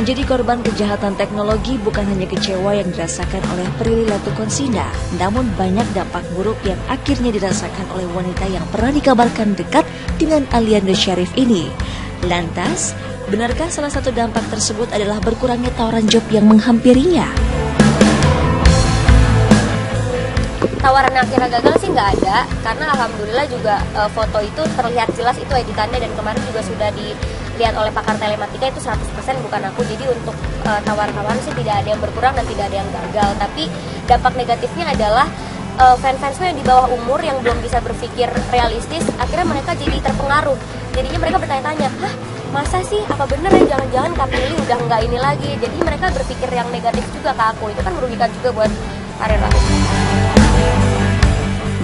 Menjadi korban kejahatan teknologi bukan hanya kecewa yang dirasakan oleh Prilly Latukonsina, namun banyak dampak buruk yang akhirnya dirasakan oleh wanita yang pernah dikabarkan dekat dengan Aliando Syarif ini. Lantas, benarkah salah satu dampak tersebut adalah berkurangnya tawaran job yang menghampirinya? Tawaran akhirnya gagal sih nggak ada, karena alhamdulillah juga foto itu terlihat jelas itu editannya, dan kemarin juga sudah dilihat oleh pakar telematika itu 100% bukan aku. Jadi untuk tawaran-tawaran sih tidak ada yang berkurang dan tidak ada yang gagal. Tapi dampak negatifnya adalah fans-fansnya yang di bawah umur yang belum bisa berpikir realistis, akhirnya mereka jadi terpengaruh. Jadinya mereka bertanya-tanya, hah masa sih, apa bener ya jangan-jangan Kak Prilly udah nggak ini lagi. Jadi mereka berpikir yang negatif juga ke aku, itu kan merugikan juga buat karir aku.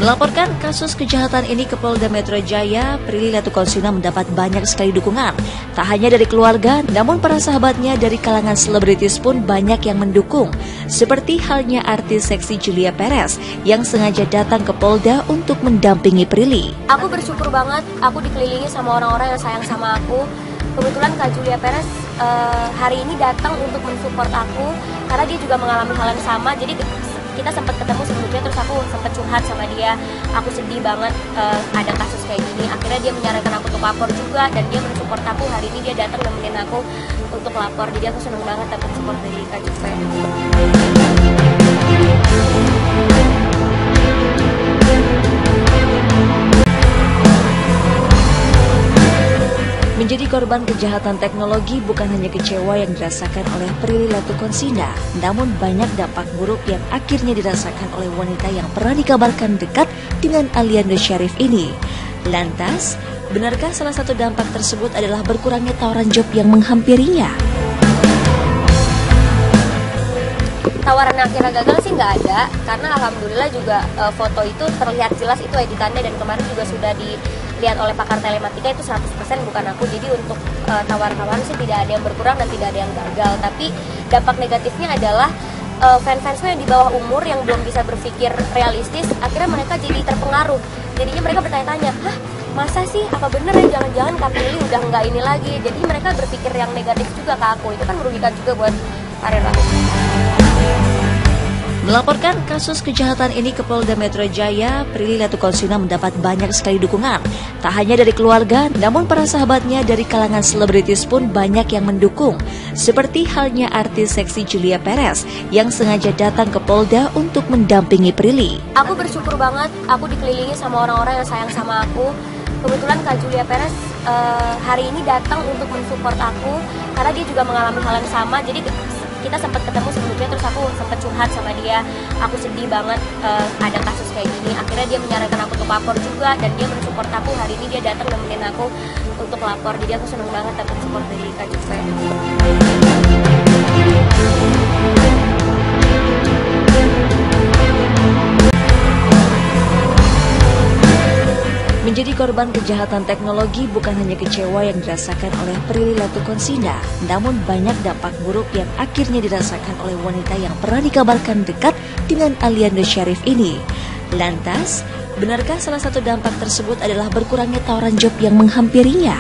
Melaporkan kasus kejahatan ini ke Polda Metro Jaya, Prilly Latukonsina mendapat banyak sekali dukungan. Tak hanya dari keluarga, namun para sahabatnya dari kalangan selebritis pun banyak yang mendukung. Seperti halnya artis seksi Julia Perez yang sengaja datang ke Polda untuk mendampingi Prilly. Aku bersyukur banget, aku dikelilingi sama orang-orang yang sayang sama aku. Kebetulan Kak Julia Perez hari ini datang untuk mensupport aku, karena dia juga mengalami hal yang sama. Jadi kita sempat ketemu sebelumnya, terus aku sempat curhat sama dia, aku sedih banget ada kasus kayak gini. Akhirnya dia menyarankan aku untuk lapor juga, dan dia mensupport aku. Hari ini dia datang nemenin aku untuk lapor, jadi aku senang banget dapat support dari Kak Juve. Menjadi korban kejahatan teknologi bukan hanya kecewa yang dirasakan oleh Prilly Latukonsina, namun banyak dampak buruk yang akhirnya dirasakan oleh wanita yang pernah dikabarkan dekat dengan Aliando Syarif ini. Lantas, benarkah salah satu dampak tersebut adalah berkurangnya tawaran job yang menghampirinya? Tawaran akhirnya gagal sih nggak ada, karena alhamdulillah juga foto itu terlihat jelas itu editannya, dan kemarin juga sudah dilihat oleh pakar telematika itu 100% bukan aku. Jadi untuk tawaran-tawaran sih tidak ada yang berkurang dan tidak ada yang gagal. Tapi dampak negatifnya adalah fans-fansnya yang di bawah umur yang belum bisa berpikir realistis, akhirnya mereka jadi terpengaruh. Jadinya mereka bertanya-tanya, hah masa sih, apa bener ya jangan-jangan Kak Prilly udah nggak ini lagi. Jadi mereka berpikir yang negatif juga ke aku, itu kan merugikan juga buat karir aku. Melaporkan kasus kejahatan ini ke Polda Metro Jaya, Prilly Latukonsina mendapat banyak sekali dukungan. Tak hanya dari keluarga, namun para sahabatnya dari kalangan selebritis pun banyak yang mendukung. Seperti halnya artis seksi Julia Perez yang sengaja datang ke Polda untuk mendampingi Prilly. Aku bersyukur banget, aku dikelilingi sama orang-orang yang sayang sama aku. Kebetulan Kak Julia Perez hari ini datang untuk mensupport aku, karena dia juga mengalami hal yang sama. Jadi kita sempat ketemu sebelumnya, terus aku sempat curhat sama dia, aku sedih banget ada kasus kayak gini. Akhirnya dia menyarankan aku untuk lapor juga, dan dia mensupport aku. Hari ini dia datang nemenin aku untuk lapor, jadi aku senang banget dapat support dari Kak Juve. Menjadi korban kejahatan teknologi bukan hanya kecewa yang dirasakan oleh Prilly Latukonsina, namun banyak dampak buruk yang akhirnya dirasakan oleh wanita yang pernah dikabarkan dekat dengan Aliando Syarif ini. Lantas, benarkah salah satu dampak tersebut adalah berkurangnya tawaran job yang menghampirinya?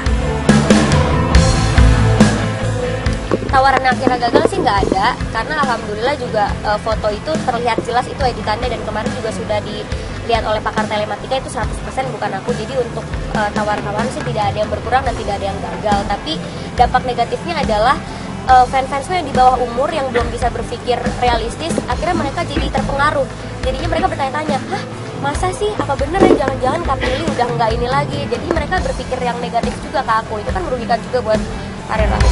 Tawaran akhirnya gagal sih nggak ada, karena alhamdulillah juga foto itu terlihat jelas itu editannya, dan kemarin juga sudah dilihat oleh pakar telematika itu 100% bukan aku. Jadi untuk tawaran-tawaran sih tidak ada yang berkurang dan tidak ada yang gagal. Tapi dampak negatifnya adalah fans-fansnya yang di bawah umur yang belum bisa berpikir realistis, akhirnya mereka jadi terpengaruh. Jadinya mereka bertanya-tanya, hah masa sih, apa bener ya jangan-jangan Kak Prilly udah nggak ini lagi. Jadi mereka berpikir yang negatif juga ke aku, itu kan merugikan juga buat karir aku.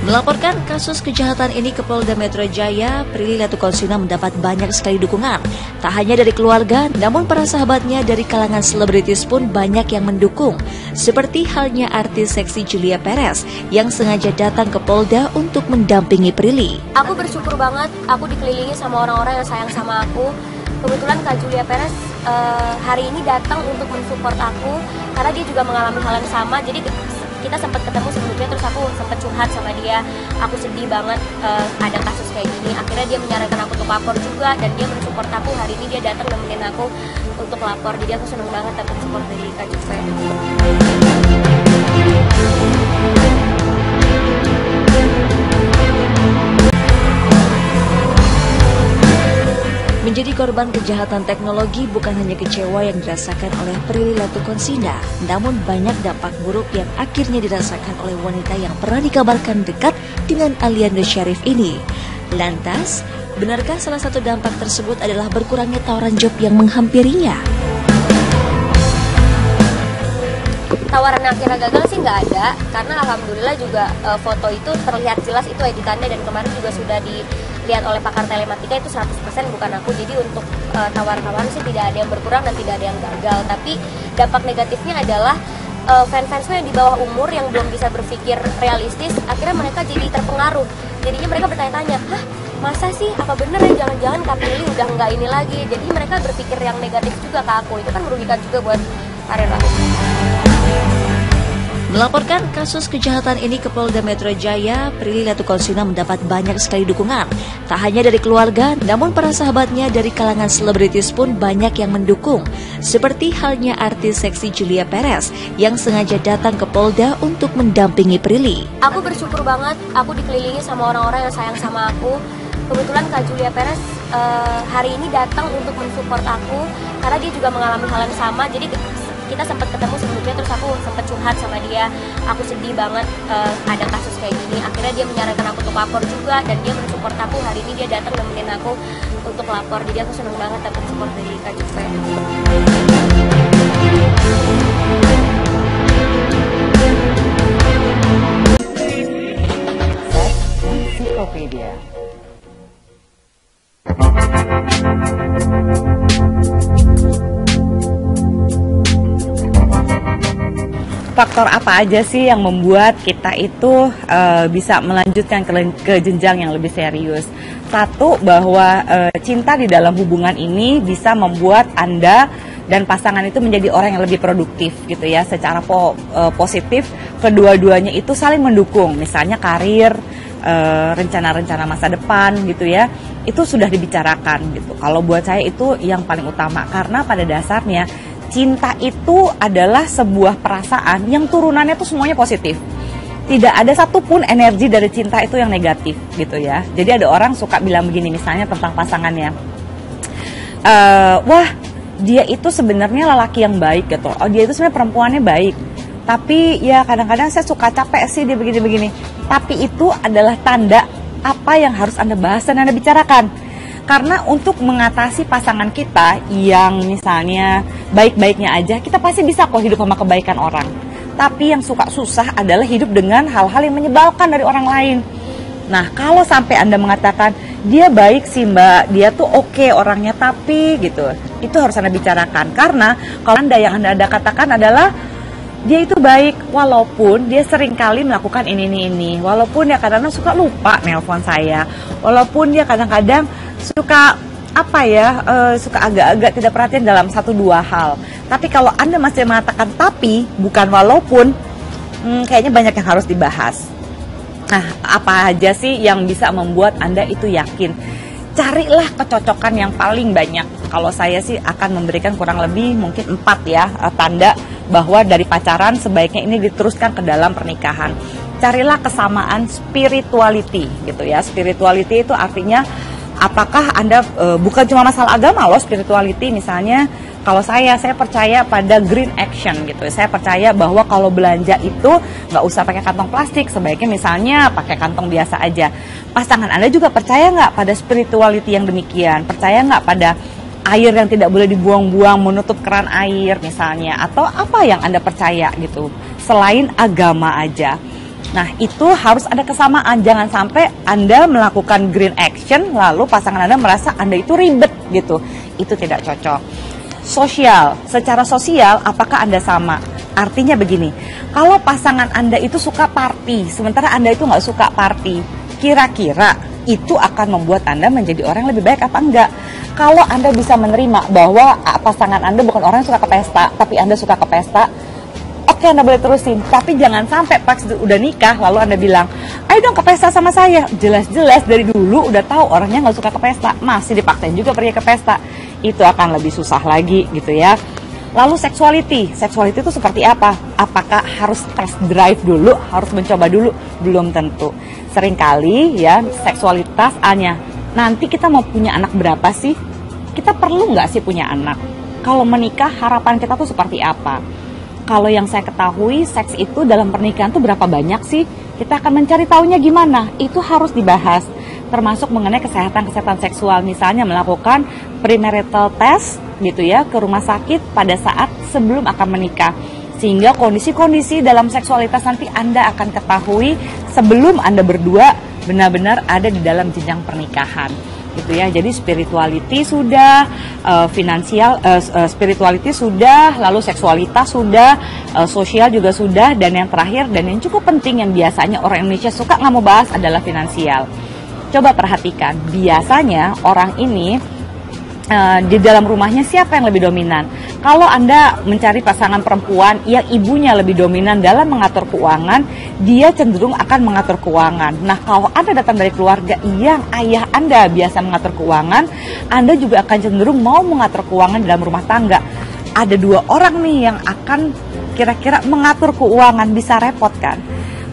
Melaporkan kasus kejahatan ini ke Polda Metro Jaya, Prilly Latukonsina mendapat banyak sekali dukungan. Tak hanya dari keluarga, namun para sahabatnya dari kalangan selebritis pun banyak yang mendukung. Seperti halnya artis seksi Julia Perez yang sengaja datang ke Polda untuk mendampingi Prilly. Aku bersyukur banget, aku dikelilingi sama orang-orang yang sayang sama aku. Kebetulan Kak Julia Perez hari ini datang untuk mensupport aku, karena dia juga mengalami hal yang sama. Jadi kita sempat ketemu sebelumnya, terus aku sempat curhat sama dia, aku sedih banget ada kasus kayak gini. Akhirnya dia menyarankan aku untuk lapor juga, dan dia mensupport aku. Hari ini dia datang nemenin aku untuk lapor, jadi aku senang banget dapat support dari Kak Juve. menjadi korban kejahatan teknologi bukan hanya kecewa yang dirasakan oleh Prilly Latuconsina, namun banyak dampak buruk yang akhirnya dirasakan oleh wanita yang pernah dikabarkan dekat dengan Aliando Syarif ini. Lantas, benarkah salah satu dampak tersebut adalah berkurangnya tawaran job yang menghampirinya? Tawaran akhirnya gagal sih nggak ada, karena alhamdulillah juga foto itu terlihat jelas itu editannya, dan kemarin juga sudah dilihat oleh pakar telematika itu 100% bukan aku. Jadi untuk tawaran-tawaran sih tidak ada yang berkurang dan tidak ada yang gagal. Tapi dampak negatifnya adalah fans-fansku yang di bawah umur yang belum bisa berpikir realistis, akhirnya mereka jadi terpengaruh. Jadinya mereka bertanya-tanya, hah masa sih, apa bener ya jangan-jangan Kak Prilly udah nggak ini lagi. Jadi mereka berpikir yang negatif juga ke aku, itu kan merugikan juga buat karir aku. Melaporkan kasus kejahatan ini ke Polda Metro Jaya, Prilly Latuconsina mendapat banyak sekali dukungan. Tak hanya dari keluarga, namun para sahabatnya dari kalangan selebritis pun banyak yang mendukung. Seperti halnya artis seksi Julia Perez yang sengaja datang ke Polda untuk mendampingi Prilly. Aku bersyukur banget, aku dikelilingi sama orang-orang yang sayang sama aku. Kebetulan Kak Julia Perez hari ini datang untuk mensupport aku, karena dia juga mengalami hal yang sama. Jadi kita sempat ketemu sebelumnya, terus aku sempat curhat sama dia, aku sedih banget ada kasus kayak gini. Akhirnya dia menyarankan aku untuk lapor juga, dan dia mensupport aku. Hari ini dia datang nemenin aku untuk lapor, jadi aku senang banget dapat support dari Kak Julia. Ensiklopedia. Faktor apa aja sih yang membuat kita itu bisa melanjutkan ke jenjang yang lebih serius? Satu, bahwa cinta di dalam hubungan ini bisa membuat Anda dan pasangan itu menjadi orang yang lebih produktif gitu ya. Secara positif, kedua-duanya itu saling mendukung. Misalnya karir, rencana-rencana masa depan gitu ya. Itu sudah dibicarakan gitu. Kalau buat saya itu yang paling utama, karena pada dasarnya cinta itu adalah sebuah perasaan yang turunannya tuh semuanya positif. Tidak ada satupun energi dari cinta itu yang negatif gitu ya. Jadi ada orang suka bilang begini misalnya tentang pasangannya, wah dia itu sebenarnya lelaki yang baik gitu. Oh dia itu sebenarnya perempuannya baik. Tapi ya kadang-kadang saya suka capek sih dia begini-begini. Tapi itu adalah tanda apa yang harus Anda bahas dan Anda bicarakan. Karena untuk mengatasi pasangan kita yang misalnya baik-baiknya aja, kita pasti bisa kok hidup sama kebaikan orang. Tapi yang suka susah adalah hidup dengan hal-hal yang menyebalkan dari orang lain. Nah, kalau sampai Anda mengatakan, dia baik sih mbak, dia tuh oke orangnya, tapi gitu, itu harus Anda bicarakan. Karena kalau yang Anda katakan adalah, dia itu baik walaupun dia seringkali melakukan ini. Walaupun dia kadang-kadang suka lupa nelpon saya. Walaupun dia kadang-kadang suka suka agak-agak tidak perhatian dalam 1-2 hal. Tapi kalau Anda masih mengatakan tapi, bukan walaupun, kayaknya banyak yang harus dibahas. Nah, apa aja sih yang bisa membuat Anda itu yakin? Carilah kecocokan yang paling banyak. Kalau saya sih akan memberikan kurang lebih mungkin 4 ya tanda bahwa dari pacaran sebaiknya ini diteruskan ke dalam pernikahan. Carilah kesamaan spirituality gitu ya. Spirituality itu artinya apakah Anda bukan cuma masalah agama loh, spirituality misalnya kalau saya percaya pada green action gitu. Saya percaya bahwa kalau belanja itu nggak usah pakai kantong plastik, sebaiknya misalnya pakai kantong biasa aja. Pasangan Anda juga percaya nggak pada spirituality yang demikian? Percaya nggak pada air yang tidak boleh dibuang-buang, menutup keran air misalnya? Atau apa yang Anda percaya gitu, selain agama aja? Nah, itu harus ada kesamaan. Jangan sampai Anda melakukan green action, lalu pasangan Anda merasa Anda itu ribet gitu. Itu tidak cocok. Sosial, secara sosial, apakah Anda sama? Artinya begini, kalau pasangan Anda itu suka party, sementara Anda itu nggak suka party, kira-kira itu akan membuat Anda menjadi orang yang lebih baik apa enggak? Kalau Anda bisa menerima bahwa pasangan Anda bukan orang yang suka ke pesta, tapi Anda suka ke pesta, oke, Anda boleh terusin, tapi jangan sampai pas udah nikah lalu Anda bilang, ayo dong ke pesta sama saya. Jelas-jelas dari dulu udah tahu orangnya nggak suka ke pesta, masih dipaksain juga pergi ke pesta. Itu akan lebih susah lagi gitu ya. Lalu seksualiti itu seperti apa? Apakah harus test drive dulu, harus mencoba dulu? Belum tentu. Seringkali ya seksualitas hanya nanti kita mau punya anak berapa sih? kita perlu nggak sih punya anak? Kalau menikah harapan kita tuh seperti apa? Kalau yang saya ketahui, seks itu dalam pernikahan tuh berapa banyak sih? Kita akan mencari taunya gimana? Itu harus dibahas, termasuk mengenai kesehatan seksual, misalnya melakukan premarital test gitu ya ke rumah sakit pada saat sebelum akan menikah, sehingga kondisi-kondisi dalam seksualitas nanti Anda akan ketahui sebelum Anda berdua benar-benar ada di dalam jenjang pernikahan gitu ya. Jadi spirituality sudah, spirituality sudah, lalu seksualitas sudah, sosial juga sudah, dan yang terakhir dan yang cukup penting yang biasanya orang Indonesia suka nggak mau bahas adalah finansial. Coba perhatikan, biasanya orang ini di dalam rumahnya siapa yang lebih dominan? Kalau Anda mencari pasangan perempuan yang ibunya lebih dominan dalam mengatur keuangan, dia cenderung akan mengatur keuangan. Nah, kalau Anda datang dari keluarga yang ayah Anda biasa mengatur keuangan, Anda juga akan cenderung mau mengatur keuangan dalam rumah tangga. Ada dua orang nih yang akan kira-kira mengatur keuangan, bisa repot kan?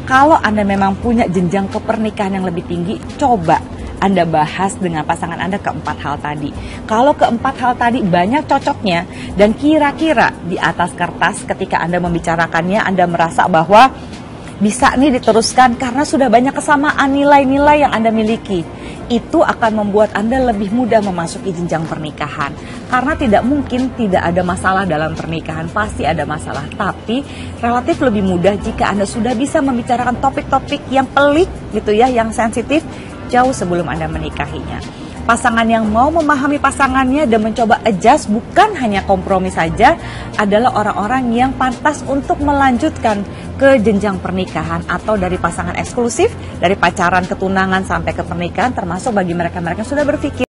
Kalau Anda memang punya jenjang kepernikahan yang lebih tinggi, coba Anda bahas dengan pasangan Anda keempat hal tadi. Kalau keempat hal tadi banyak cocoknya dan kira-kira di atas kertas ketika Anda membicarakannya, Anda merasa bahwa bisa nih diteruskan karena sudah banyak kesamaan nilai-nilai yang Anda miliki. Itu akan membuat Anda lebih mudah memasuki jenjang pernikahan. Karena tidak mungkin tidak ada masalah dalam pernikahan, pasti ada masalah. Tapi relatif lebih mudah jika Anda sudah bisa membicarakan topik-topik yang pelik gitu ya, yang sensitif, jauh sebelum Anda menikahinya. Pasangan yang mau memahami pasangannya dan mencoba adjust, bukan hanya kompromi saja, adalah orang-orang yang pantas untuk melanjutkan ke jenjang pernikahan atau dari pasangan eksklusif, dari pacaran ke tunangan sampai ke pernikahan, termasuk bagi mereka-mereka yang sudah berpikir